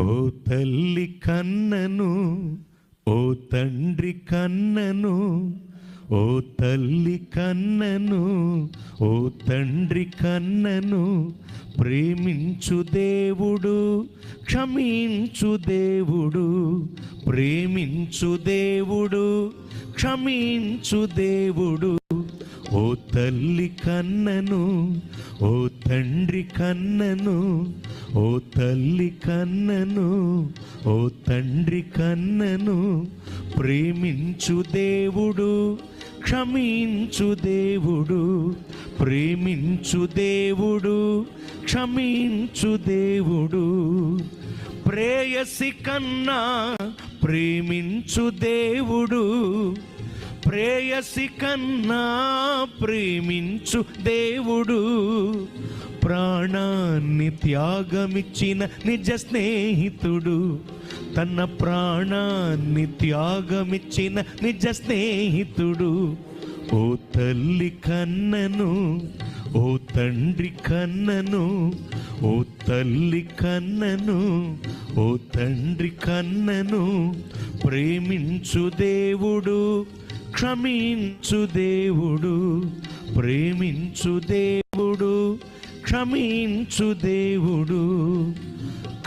ఓ తల్లి కన్నను, ఓ తండ్రి కన్నను, ఓ తల్లి కన్నను, ఓ తండ్రి కన్నను, ప్రేమించు దేవుడు, క్షమించు దేవుడు, ప్రేమించు దేవుడు, క్షమించు దేవుడు. ఓ తల్లి కన్నను, ఓ తండ్రి కన్నను, ఓ తల్లి కన్నను, ఓ తండ్రి కన్నను, ప్రేమించు దేవుడు, క్షమించు దేవుడు, ప్రేమించు దేవుడు, క్షమించు దేవుడు. ప్రేయసి కన్నా ప్రేమించు దేవుడు, ప్రేయసి కన్నా ప్రేమించు దేవుడు, ప్రాణాన్ని త్యాగమిచ్చిన నిజ స్నేహితుడు, తన ప్రాణాన్ని త్యాగమిచ్చిన నిజ స్నేహితుడు. ఓ తల్లి కన్నను, ఓ తండ్రి కన్నను, ఓ తల్లి కన్నను, ఓ తండ్రి కన్నను, ప్రేమించు దేవుడు, క్షమించు దేవుడు, ప్రేమించు దేవుడు, క్షమించు దేవుడు.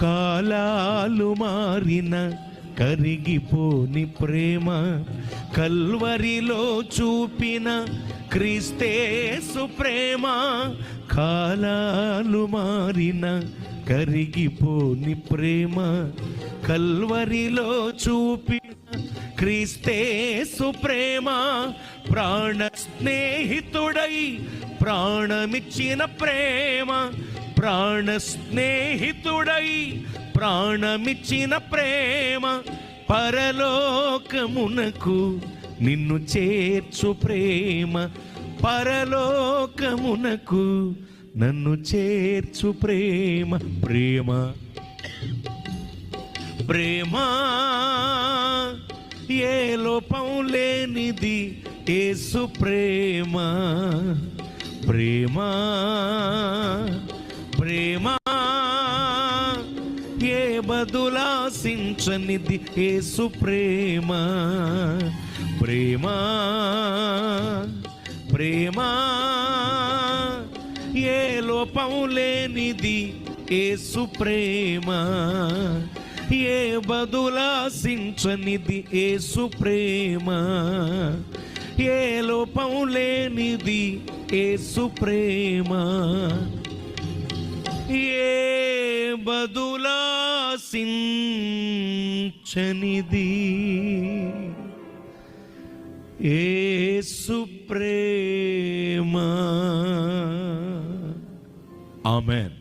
కాలాలు మారిన కరిగిపోని ప్రేమ, కల్వరిలో చూపిన క్రీస్తేసు ప్రేమ. కాలాలు మారిన కరిగిపోని ప్రేమ, కల్వరిలో చూపిన క్రీస్తేసు ప్రేమ. ప్రాణ స్నేహితుడై ప్రాణమిచ్చిన ప్రేమ, ప్రాణ స్నేహితుడై ప్రాణమిచ్చిన ప్రేమ. పరలోకమునకు నిన్ను చేర్చు ప్రేమ, పరలోకమునకు నన్ను చేర్చు ప్రేమ. ప్రేమ ప్రేమ ఏ లోపం లేనిది యేసు ప్రేమ. ప్రేమ ప్రేమ ఏ బదులాశించనిది యేసు ప్రేమ. ప్రేమ ప్రేమ ఏ లోపం లేనిది యేసు ప్రేమ, ఏ బదులాశించనిది యేసు ప్రేమ, ఏ లోపం లేనిది యేసు ప్రేమ, ఏ బదులాశించనిది యేసు ప్రేమ. ఆమేన్.